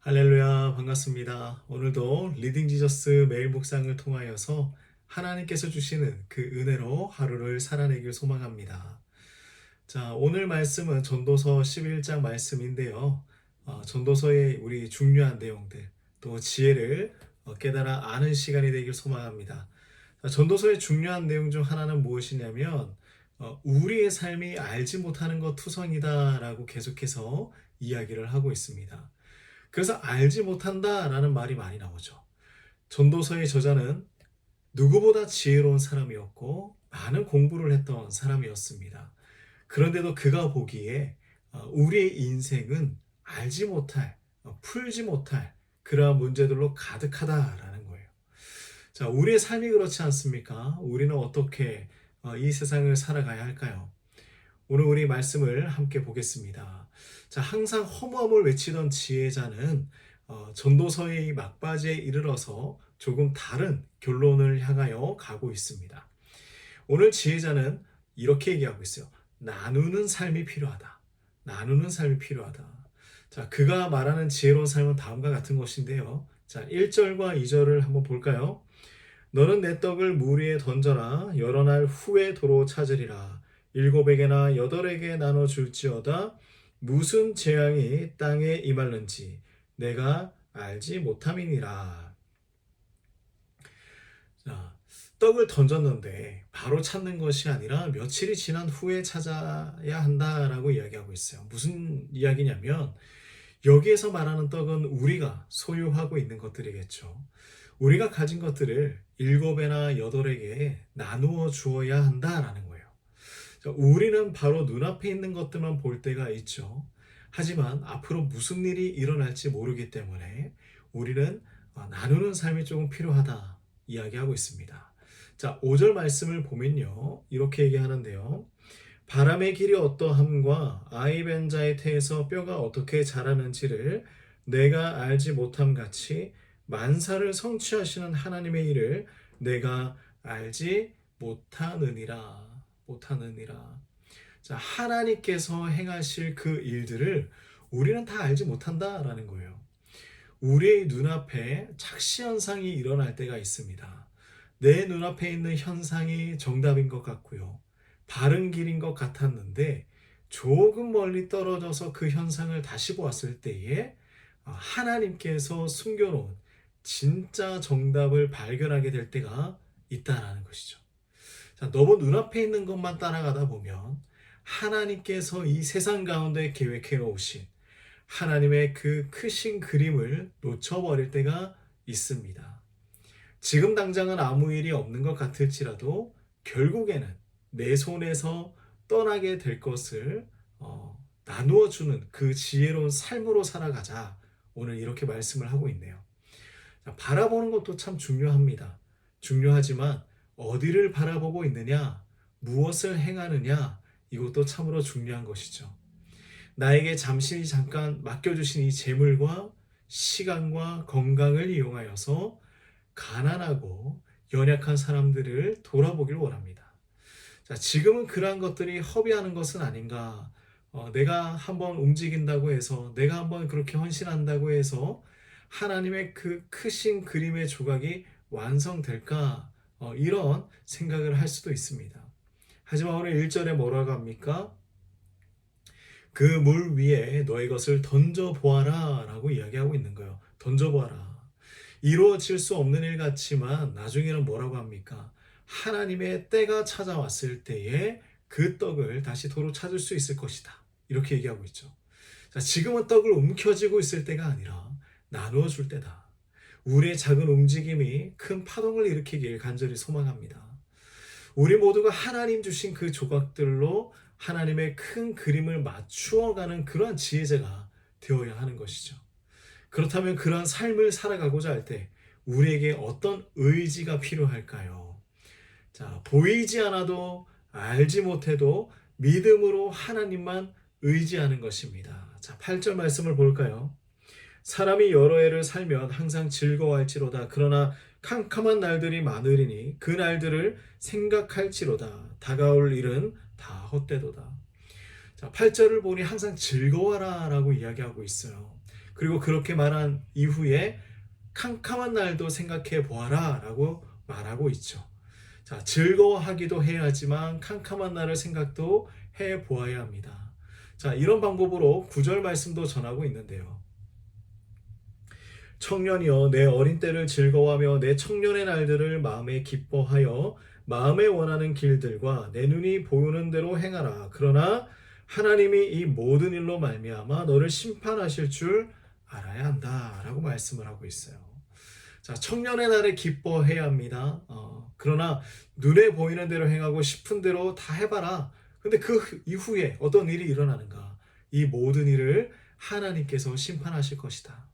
할렐루야, 반갑습니다. 오늘도 리딩 지저스 매일 묵상을 통하여서 하나님께서 주시는 그 은혜로 하루를 살아내길 소망합니다. 자, 오늘 말씀은 전도서 11장 말씀인데요. 전도서의 우리 중요한 내용들, 또 지혜를 깨달아 아는 시간이 되길 소망합니다. 자, 전도서의 중요한 내용 중 하나는 무엇이냐면, 우리의 삶이 알지 못하는 것 투성이다라고 계속해서 이야기를 하고 있습니다. 그래서 알지 못한다라는 말이 많이 나오죠. 전도서의 저자는 누구보다 지혜로운 사람이었고 많은 공부를 했던 사람이었습니다. 그런데도 그가 보기에 우리의 인생은 알지 못할, 풀지 못할 그러한 문제들로 가득하다라는 거예요. 자, 우리의 삶이 그렇지 않습니까? 우리는 어떻게 이 세상을 살아가야 할까요? 오늘 우리 말씀을 함께 보겠습니다. 자, 항상 허무함을 외치던 지혜자는 전도서의 막바지에 이르러서 조금 다른 결론을 향하여 가고 있습니다. 오늘 지혜자는 이렇게 얘기하고 있어요. 나누는 삶이 필요하다. 나누는 삶이 필요하다. 자, 그가 말하는 지혜로운 삶은 다음과 같은 것인데요. 자, 1절과 2절을 한번 볼까요? 너는 내 떡을 물 위에 던져라. 여러 날 후에 도로 찾으리라. 7에게나 8에게 나눠 줄지어다. 무슨 재앙이 땅에 임할는지 내가 알지 못함이니라. 자, 떡을 던졌는데 바로 찾는 것이 아니라 며칠이 지난 후에 찾아야 한다라고 이야기하고 있어요. 무슨 이야기냐면 여기에서 말하는 떡은 우리가 소유하고 있는 것들이겠죠. 우리가 가진 것들을 7에나 8에게 나누어 주어야 한다라는 거예요. 우리는 바로 눈앞에 있는 것들만 볼 때가 있죠. 하지만 앞으로 무슨 일이 일어날지 모르기 때문에 우리는 나누는 삶이 조금 필요하다 이야기하고 있습니다. 자, 5절 말씀을 보면요. 이렇게 얘기하는데요. 바람의 길이 어떠함과 아이벤 자의 태에서 뼈가 어떻게 자라는지를 내가 알지 못함 같이 만사를 성취하시는 하나님의 일을 내가 알지 못하느니라. 자, 하나님께서 행하실 그 일들을 우리는 다 알지 못한다라는 거예요. 우리의 눈앞에 착시 현상이 일어날 때가 있습니다. 내 눈앞에 있는 현상이 정답인 것 같고요. 바른 길인 것 같았는데 조금 멀리 떨어져서 그 현상을 다시 보았을 때에 하나님께서 숨겨놓은 진짜 정답을 발견하게 될 때가 있다라는 것이죠. 자, 너무 눈앞에 있는 것만 따라가다 보면 하나님께서 이 세상 가운데 계획해 놓으신 하나님의 그 크신 그림을 놓쳐버릴 때가 있습니다. 지금 당장은 아무 일이 없는 것 같을지라도 결국에는 내 손에서 떠나게 될 것을 나누어 주는 그 지혜로운 삶으로 살아가자. 오늘 이렇게 말씀을 하고 있네요. 자, 바라보는 것도 참 중요합니다. 중요하지만 어디를 바라보고 있느냐, 무엇을 행하느냐, 이것도 참으로 중요한 것이죠. 나에게 잠깐 맡겨주신 이 재물과 시간과 건강을 이용하여서 가난하고 연약한 사람들을 돌아보길 원합니다. 자, 지금은 그러한 것들이 허비하는 것은 아닌가. 내가 한번 움직인다고 해서, 내가 한번 그렇게 헌신한다고 해서 하나님의 그 크신 그림의 조각이 완성될까? 이런 생각을 할 수도 있습니다. 하지만 오늘 1절에 뭐라고 합니까? 그 물 위에 너의 것을 던져보아라 라고 이야기하고 있는 거예요. 던져보아라. 이루어질 수 없는 일 같지만 나중에는 뭐라고 합니까? 하나님의 때가 찾아왔을 때에 그 떡을 다시 도로 찾을 수 있을 것이다. 이렇게 얘기하고 있죠. 자, 지금은 떡을 움켜쥐고 있을 때가 아니라 나누어 줄 때다. 우리의 작은 움직임이 큰 파동을 일으키길 간절히 소망합니다. 우리 모두가 하나님 주신 그 조각들로 하나님의 큰 그림을 맞추어가는 그러한 지혜자가 되어야 하는 것이죠. 그렇다면 그러한 삶을 살아가고자 할 때 우리에게 어떤 의지가 필요할까요? 자, 보이지 않아도 알지 못해도 믿음으로 하나님만 의지하는 것입니다. 자, 8절 말씀을 볼까요? 사람이 여러 해를 살면 항상 즐거워할지로다. 그러나 캄캄한 날들이 많으리니 그 날들을 생각할지로다. 다가올 일은 다 헛되도다. 자, 8절을 보니 항상 즐거워라 라고 이야기하고 있어요. 그리고 그렇게 말한 이후에 캄캄한 날도 생각해 보아라 라고 말하고 있죠. 자, 즐거워하기도 해야지만 캄캄한 날을 생각도 해 보아야 합니다. 자, 이런 방법으로 구절 말씀도 전하고 있는데요. 청년이여 내 어린 때를 즐거워하며 내 청년의 날들을 마음에 기뻐하여 마음에 원하는 길들과 내 눈이 보는 대로 행하라. 그러나 하나님이 이 모든 일로 말미암아 너를 심판하실 줄 알아야 한다라고 말씀을 하고 있어요. 자, 청년의 날에 기뻐해야 합니다. 그러나 눈에 보이는 대로 행하고 싶은 대로 다 해봐라. 근데 그 이후에 어떤 일이 일어나는가? 이 모든 일을 하나님께서 심판하실 것이다.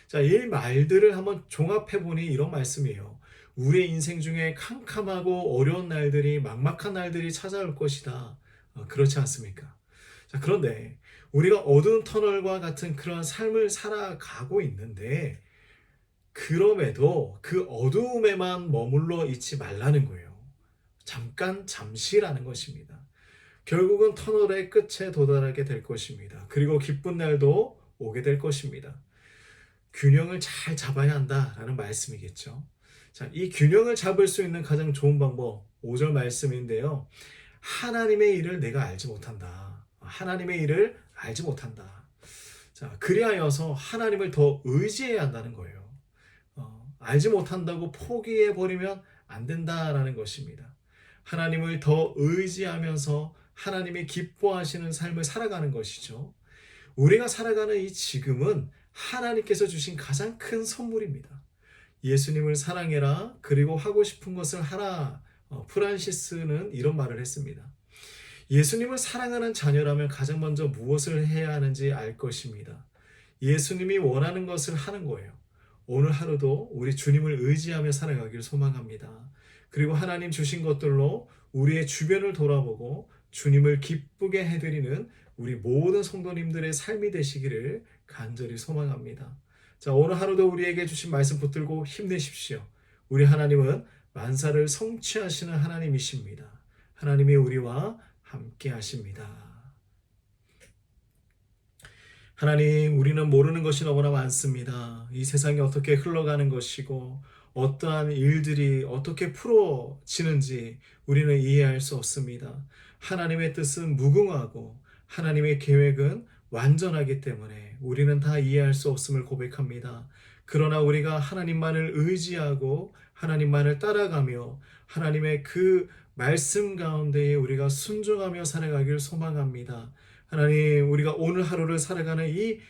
자, 이 말들을 한번 종합해 보니 이런 말씀이에요. 우리의 인생 중에 캄캄하고 어려운 날들이, 막막한 날들이 찾아올 것이다. 그렇지 않습니까? 자, 그런데 우리가 어두운 터널과 같은 그런 삶을 살아가고 있는데, 그럼에도 그 어두움에만 머물러 있지 말라는 거예요. 잠깐, 잠시라는 것입니다. 결국은 터널의 끝에 도달하게 될 것입니다. 그리고 기쁜 날도 오게 될 것입니다. 균형을 잘 잡아야 한다라는 말씀이겠죠. 자, 이 균형을 잡을 수 있는 가장 좋은 방법, 5절 말씀인데요. 하나님의 일을 내가 알지 못한다. 하나님의 일을 알지 못한다. 자, 그리하여서 하나님을 더 의지해야 한다는 거예요. 알지 못한다고 포기해버리면 안 된다라는 것입니다. 하나님을 더 의지하면서 하나님이 기뻐하시는 삶을 살아가는 것이죠. 우리가 살아가는 이 지금은 하나님께서 주신 가장 큰 선물입니다. 예수님을 사랑해라. 그리고 하고 싶은 것을 하라. 프란시스는 이런 말을 했습니다. 예수님을 사랑하는 자녀라면 가장 먼저 무엇을 해야 하는지 알 것입니다. 예수님이 원하는 것을 하는 거예요. 오늘 하루도 우리 주님을 의지하며 살아가길 소망합니다. 그리고 하나님 주신 것들로 우리의 주변을 돌아보고 주님을 기쁘게 해드리는 우리 모든 성도님들의 삶이 되시기를 간절히 소망합니다. 자, 오늘 하루도 우리에게 주신 말씀 붙들고 힘내십시오. 우리 하나님은 만사를 성취하시는 하나님이십니다. 하나님이 우리와 함께 하십니다. 하나님, 우리는 모르는 것이 너무나 많습니다. 이 세상이 어떻게 흘러가는 것이고 어떠한 일들이 어떻게 풀어지는지 우리는 이해할 수 없습니다. 하나님의 뜻은 무궁하고 하나님의 계획은 완전하기 때문에 우리는 다 이해할 수 없음을 고백합니다. 그러나 우리가 하나님만을 의지하고 하나님만을 따라가며 하나님의 그 말씀 가운데에 우리가 순종하며 살아가길 소망합니다. 하나님, 우리가 오늘 하루를 살아가는 이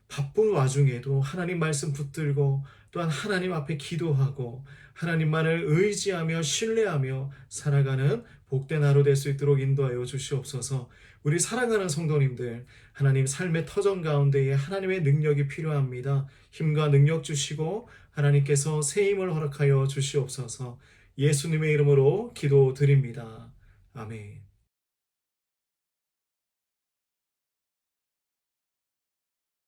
바쁜 와중에도 하나님 말씀 붙들고 또한 하나님 앞에 기도하고 하나님만을 의지하며 신뢰하며 살아가는 복된 하루 될 수 있도록 인도하여 주시옵소서. 우리 사랑하는 성도님들, 하나님 삶의 터전 가운데에 하나님의 능력이 필요합니다. 힘과 능력 주시고 하나님께서 새 힘을 허락하여 주시옵소서. 예수님의 이름으로 기도드립니다. 아멘.